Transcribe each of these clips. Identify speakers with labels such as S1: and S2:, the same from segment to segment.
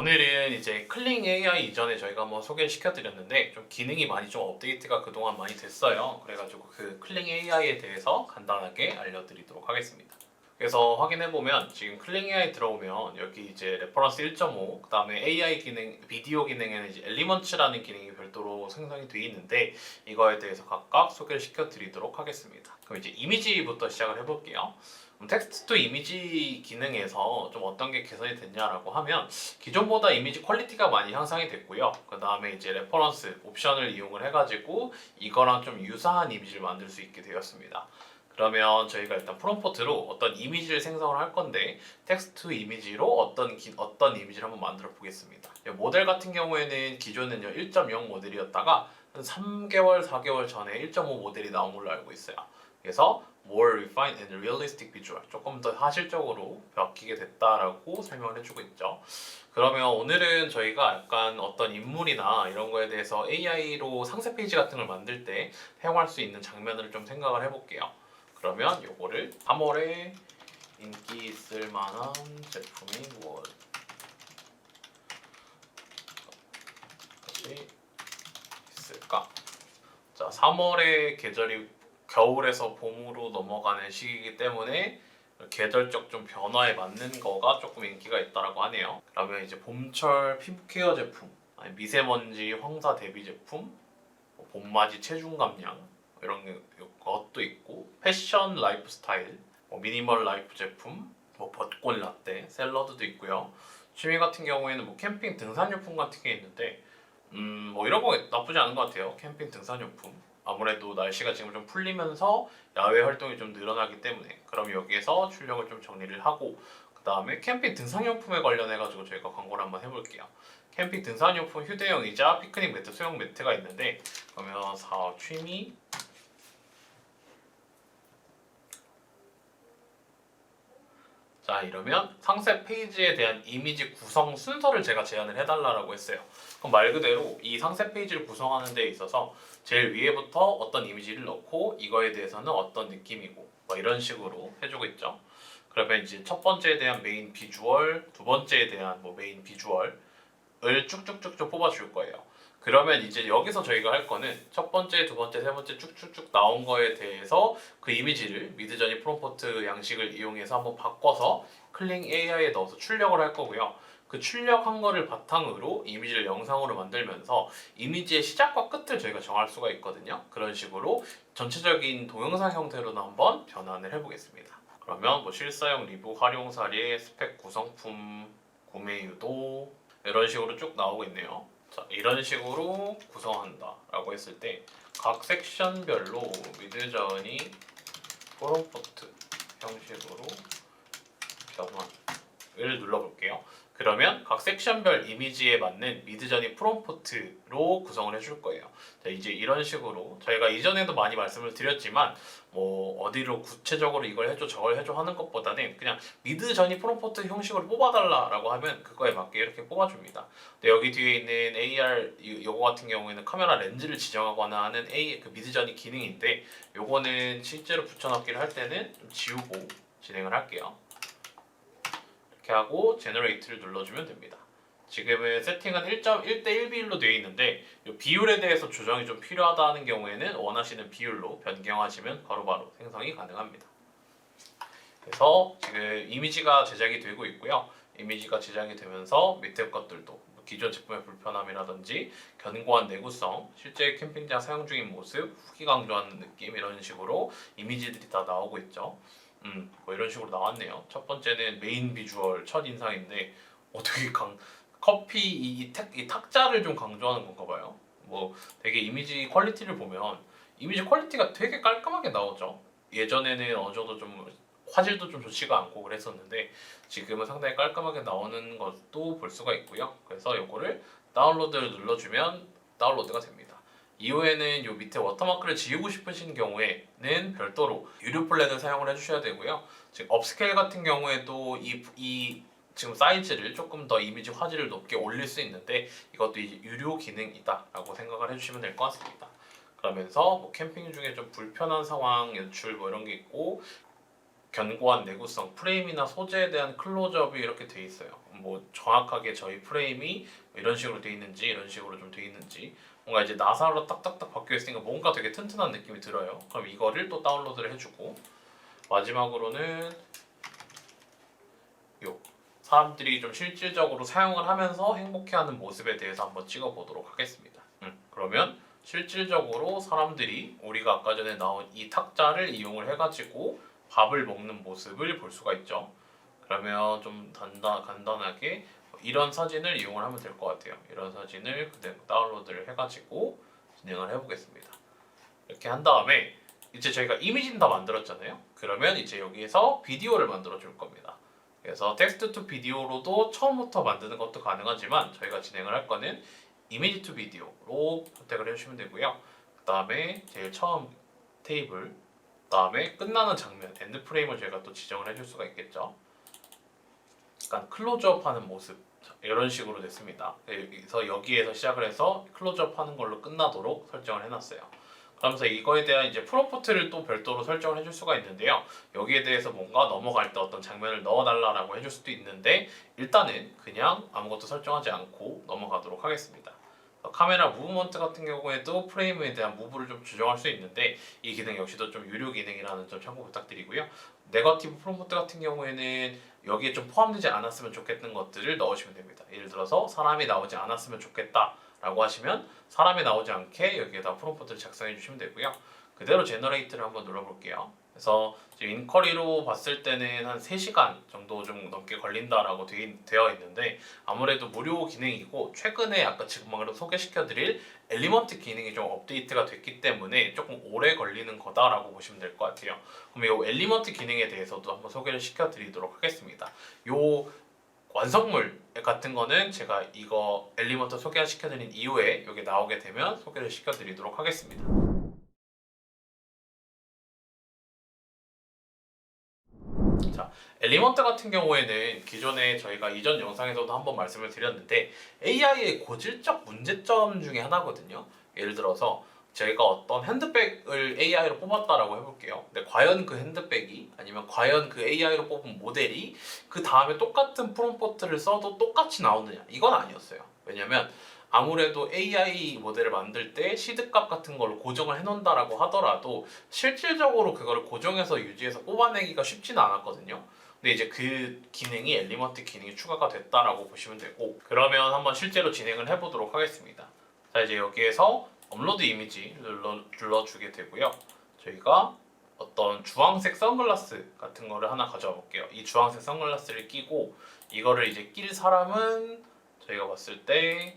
S1: 오늘은 이제 클링 AI 이전에 저희가 한번 소개를 시켜드렸는데 좀 기능이 많이 좀 업데이트가 그동안 많이 됐어요. 그래가지고 그 클링 AI에 대해서 간단하게 알려드리도록 하겠습니다. 그래서 확인해보면 지금 클링 AI 들어오면 여기 이제 레퍼런스 1.5 그 다음에 AI 기능, 비디오 기능에는 이제 엘리먼츠라는 기능이 별도로 생성이 되어 있는데 이거에 대해서 각각 소개를 시켜드리도록 하겠습니다. 그럼 이제 이미지부터 시작을 해볼게요. 텍스트 투 이미지 기능에서 좀 어떤 게 개선이 됐냐라고 하면 기존보다 이미지 퀄리티가 많이 향상이 됐고요. 그 다음에 이제 레퍼런스 옵션을 이용을 해가지고 이거랑 좀 유사한 이미지를 만들 수 있게 되었습니다. 그러면 저희가 일단 프롬프트로 어떤 이미지를 생성을 할 건데 텍스트 투 이미지로 어떤 이미지를 한번 만들어 보겠습니다. 모델 같은 경우에는 기존은요 1.0 모델이었다가 한 3개월, 4개월 전에 1.5 모델이 나온 걸로 알고 있어요. 그래서 more refined and realistic visual, 조금 더 사실적으로 바뀌게 됐다라고 설명을 해주고 있죠. 그러면 오늘은 저희가 약간 어떤 인물이나 이런 거에 대해서 AI로 상세 페이지 같은 걸 만들 때 사용할 수 있는 장면을 좀 생각을 해볼게요. 그러면 요거를 3월에 인기 있을 만한 제품이 무엇이 있을까? 자, 3월의 계절이 겨울에서 봄으로 넘어가는 시기이기 때문에 계절적 좀 변화에 맞는 거가 조금 인기가 있다라고 하네요. 그러면 이제 봄철 피부 케어 제품, 아니 미세먼지 황사 대비 제품, 봄맞이 체중 감량 이런 것도 있고 패션 라이프 스타일, 미니멀 라이프 제품, 벚꽃 라떼, 샐러드도 있고요. 취미 같은 경우에는 캠핑 등산용품 같은 게 있는데 이런 거 나쁘지 않은 것 같아요. 캠핑 등산용품. 아무래도 날씨가 지금 좀 풀리면서 야외 활동이 좀 늘어나기 때문에 그럼 여기에서 출력을 좀 정리를 하고 그 다음에 캠핑 등산용품에 관련해 가지고 저희가 광고를 한번 해볼게요. 캠핑 등산용품 휴대용이자 피크닉 매트, 소형 매트가 있는데 그러면 취미 자 이러면 상세 페이지에 대한 이미지 구성 순서를 제가 제안을 해달라고 했어요. 그럼 말 그대로 이 상세 페이지를 구성하는 데 있어서 제일 위에부터 어떤 이미지를 넣고 이거에 대해서는 어떤 느낌이고 이런 식으로 해주고 있죠. 그러면 이제 첫 번째에 대한 메인 비주얼, 두 번째에 대한 메인 비주얼을 쭉쭉쭉쭉 뽑아줄 거예요. 그러면 이제 여기서 저희가 할 거는 첫 번째, 두 번째, 세 번째 쭉쭉쭉 나온 거에 대해서 그 이미지를 미드저니 프롬프트 양식을 이용해서 한번 바꿔서 클링 AI에 넣어서 출력을 할 거고요. 그 출력한 거를 바탕으로 이미지를 영상으로 만들면서 이미지의 시작과 끝을 저희가 정할 수가 있거든요. 그런 식으로 전체적인 동영상 형태로는 한번 변환을 해보겠습니다. 그러면 실사용 리뷰 활용 사례, 스펙 구성품, 구매 유도 이런 식으로 쭉 나오고 있네요. 자, 이런 식으로 구성한다 라고 했을 때 각 섹션별로 미드저니 프롬프트 형식으로 변환을 눌러볼게요. 그러면 각 섹션별 이미지에 맞는 미드저니 프롬프트로 구성을 해줄 거예요. 자, 이제 이런 식으로 저희가 이전에도 많이 말씀을 드렸지만 어디로 구체적으로 이걸 해줘 저걸 해줘 하는 것보다는 그냥 미드저니 프롬프트 형식으로 뽑아달라라고 하면 그거에 맞게 이렇게 뽑아줍니다. 근데 여기 뒤에 있는 AR 요거 같은 경우에는 카메라 렌즈를 지정하거나 하는 그 미드저니 기능인데 요거는 실제로 붙여넣기를 할 때는 좀 지우고 진행을 할게요. 이렇게 하고 제너레이트를 눌러주면 됩니다. 지금은 세팅은 1.1대 1 비율로 되어 있는데 이 비율에 대해서 조정이 좀 필요하다는 경우에는 원하시는 비율로 변경하시면 바로바로 생성이 가능합니다. 그래서 지금 이미지가 제작이 되고 있고요. 이미지가 제작이 되면서 밑에 것들도 기존 제품의 불편함이라든지 견고한 내구성, 실제 캠핑장 사용 중인 모습, 후기 강조하는 느낌 이런 식으로 이미지들이 다 나오고 있죠. 이런 식으로 나왔네요. 첫 번째는 메인 비주얼 첫 인상인데 어떻게 커피 이 탁자를 좀 강조하는 건가 봐요. 되게 이미지 퀄리티를 보면 이미지 퀄리티가 되게 깔끔하게 나오죠. 예전에는 어느 정도 좀 화질도 좀 좋지가 않고 그랬었는데 지금은 상당히 깔끔하게 나오는 것도 볼 수가 있고요. 그래서 요거를 다운로드를 눌러주면 다운로드가 됩니다. 이후에는 요 밑에 워터마크를 지우고 싶으신 경우에는 별도로 유료 플랜을 사용을 해주셔야 되고요. 지금 업스케일 같은 경우에도 이 지금 사이즈를 조금 더 이미지 화질을 높게 올릴 수 있는데 이것도 이제 유료 기능이다라고 생각을 해주시면 될 것 같습니다. 그러면서 캠핑 중에 좀 불편한 상황 연출 이런 게 있고 견고한 내구성, 프레임이나 소재에 대한 클로즈업이 이렇게 돼 있어요. 뭐 정확하게 저희 프레임이 이런 식으로 돼 있는지 이런 식으로 좀 돼 있는지 뭔가 이제 나사로 딱딱딱 박혀 있으니까 뭔가 되게 튼튼한 느낌이 들어요. 그럼 이거를 또 다운로드를 해주고 마지막으로는 요 사람들이 좀 실질적으로 사용을 하면서 행복해하는 모습에 대해서 한번 찍어보도록 하겠습니다. 그러면 실질적으로 사람들이 우리가 아까 전에 나온 이 탁자를 이용을 해가지고 밥을 먹는 모습을 볼 수가 있죠. 그러면 좀 간단하게 이런 사진을 이용을 하면 될 것 같아요. 이런 사진을 그대로 다운로드를 해가지고 진행을 해보겠습니다. 이렇게 한 다음에 이제 저희가 이미지는 다 만들었잖아요. 그러면 이제 여기에서 비디오를 만들어 줄 겁니다. 그래서 텍스트 투 비디오로도 처음부터 만드는 것도 가능하지만 저희가 진행을 할 거는 이미지 투 비디오로 선택을 해주시면 되고요. 그 다음에 제일 처음 테이블, 그 다음에 끝나는 장면, 엔드 프레임을 저희가 또 지정을 해줄 수가 있겠죠. 약간 클로즈업하는 모습 이런 식으로 됐습니다. 그래서 여기에서 시작을 해서 클로즈업하는 걸로 끝나도록 설정을 해놨어요. 그러면서 이거에 대한 이제 프롬프트를 또 별도로 설정을 해줄 수가 있는데요. 여기에 대해서 뭔가 넘어갈 때 어떤 장면을 넣어달라고 해줄 수도 있는데 일단은 그냥 아무것도 설정하지 않고 넘어가도록 하겠습니다. 카메라 무브먼트 같은 경우에도 프레임에 대한 무브를 좀 조정할 수 있는데 이 기능 역시도 좀 유료 기능이라는 점 참고 부탁드리고요. 네거티브 프롬프트 같은 경우에는 여기에 좀 포함되지 않았으면 좋겠는 것들을 넣으시면 됩니다. 예를 들어서 사람이 나오지 않았으면 좋겠다 라고 하시면 사람이 나오지 않게 여기에다 프롬프트를 작성해 주시면 되고요. 그대로 제너레이트를 한번 눌러볼게요. 그래서 지금 인쿼리로 봤을 때는 한 3시간 정도 좀 넘게 걸린다라고 되어 있는데 아무래도 무료 기능이고 최근에 아까 지금 소개시켜드릴 엘리먼트 기능이 좀 업데이트가 됐기 때문에 조금 오래 걸리는 거다라고 보시면 될 것 같아요. 그럼 이 엘리먼트 기능에 대해서도 한번 소개를 시켜드리도록 하겠습니다. 요 완성물 같은 거는 제가 이거 엘리먼트 소개시켜드린 이후에 여기 나오게 되면 소개를 시켜드리도록 하겠습니다. 자, 엘리먼트 같은 경우에는 기존에 저희가 이전 영상에서도 한번 말씀을 드렸는데 AI의 고질적 문제점 중에 하나거든요. 예를 들어서 제가 어떤 핸드백을 AI로 뽑았다라고 해볼게요. 근데 과연 그 핸드백이 아니면 과연 그 AI로 뽑은 모델이 그 다음에 똑같은 프롬프트를 써도 똑같이 나오느냐? 이건 아니었어요. 왜냐면 아무래도 AI 모델을 만들 때 시드값 같은 걸 고정을 해놓는다라고 하더라도 실질적으로 그걸 고정해서 유지해서 뽑아내기가 쉽지는 않았거든요. 근데 이제 그 기능이 엘리먼트 기능이 추가가 됐다라고 보시면 되고 그러면 한번 실제로 진행을 해보도록 하겠습니다. 자 이제 여기에서 업로드 이미지 눌러주게 되고요. 저희가 어떤 주황색 선글라스 같은 거를 하나 가져와 볼게요. 이 주황색 선글라스를 끼고 이거를 이제 낄 사람은 저희가 봤을 때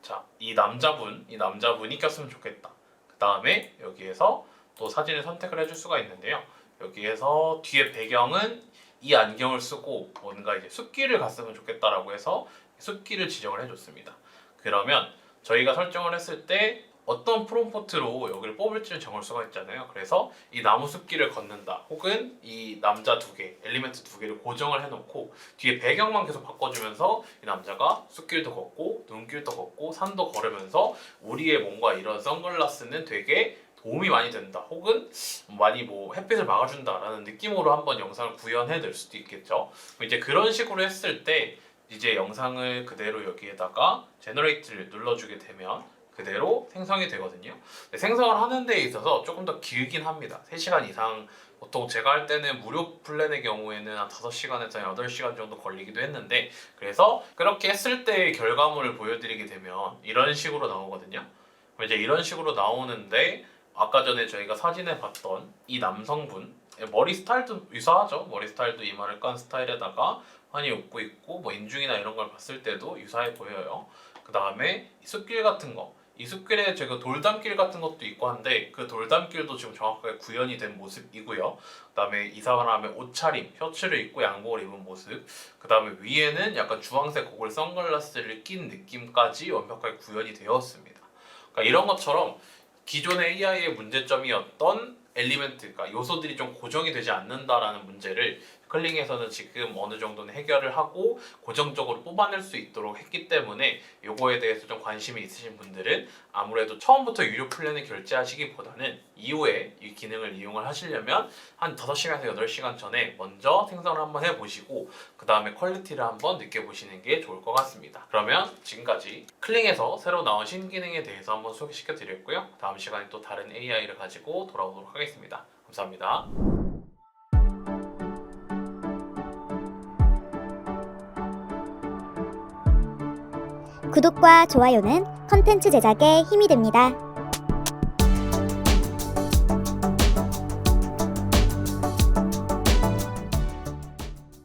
S1: 자, 이 남자분이 꼈으면 좋겠다. 그 다음에 여기에서 또 사진을 선택을 해줄 수가 있는데요. 여기에서 뒤에 배경은 이 안경을 쓰고 뭔가 이제 숲길을 갔으면 좋겠다라고 해서 숲길을 지정을 해줬습니다. 그러면 저희가 설정을 했을 때 어떤 프롬프트로 여기를 뽑을지를 정할 수가 있잖아요. 그래서 이 나무 숲길을 걷는다 혹은 이 남자 엘리멘트 두 개를 고정을 해놓고 뒤에 배경만 계속 바꿔주면서 이 남자가 숲길도 걷고 눈길도 걷고 산도 걸으면서 우리의 뭔가 이런 선글라스는 되게 도움이 많이 된다 혹은 많이 뭐 햇빛을 막아준다라는 느낌으로 한번 영상을 구현해 낼 수도 있겠죠. 이제 그런 식으로 했을 때 이제 영상을 그대로 여기에다가 제너레이트를 눌러주게 되면 그대로 생성이 되거든요. 생성을 하는 데 있어서 조금 더 길긴 합니다. 3시간 이상 보통 제가 할 때는 무료 플랜의 경우에는 한 5시간에서 8시간 정도 걸리기도 했는데 그래서 그렇게 했을 때의 결과물을 보여드리게 되면 이런 식으로 나오거든요. 이제 이런 식으로 나오는데 아까 전에 저희가 사진에 봤던 이 남성분 머리 스타일도 유사하죠. 머리 스타일도 이마를 깐 스타일에다가 환히 웃고 있고 뭐 인중이나 이런 걸 봤을 때도 유사해 보여요. 그 다음에 숲길 같은 거 이 숲길에 제가 돌담길 같은 것도 있고 한데 그 돌담길도 지금 정확하게 구현이 된 모습이고요. 그 다음에 이 사람의 옷차림, 셔츠를 입고 양복을 입은 모습 그 다음에 위에는 약간 주황색 고글 선글라스를 낀 느낌까지 완벽하게 구현이 되었습니다. 그러니까 이런 것처럼 기존의 AI의 문제점이었던 엘리멘트, 그러니까 요소들이 좀 고정이 되지 않는다라는 문제를 클링에서는 지금 어느 정도는 해결을 하고 고정적으로 뽑아낼 수 있도록 했기 때문에 요거에 대해서 좀 관심이 있으신 분들은 아무래도 처음부터 유료 플랜을 결제하시기보다는 이후에 이 기능을 이용을 하시려면 한 5시간에서 8시간 전에 먼저 생성을 한번 해보시고 그 다음에 퀄리티를 한번 느껴보시는 게 좋을 것 같습니다. 그러면 지금까지 클링에서 새로 나온 신기능에 대해서 한번 소개시켜 드렸고요. 다음 시간에 또 다른 AI를 가지고 돌아오도록 하겠습니다. 감사합니다.
S2: 구독과 좋아요는 컨텐츠 제작에 힘이 됩니다.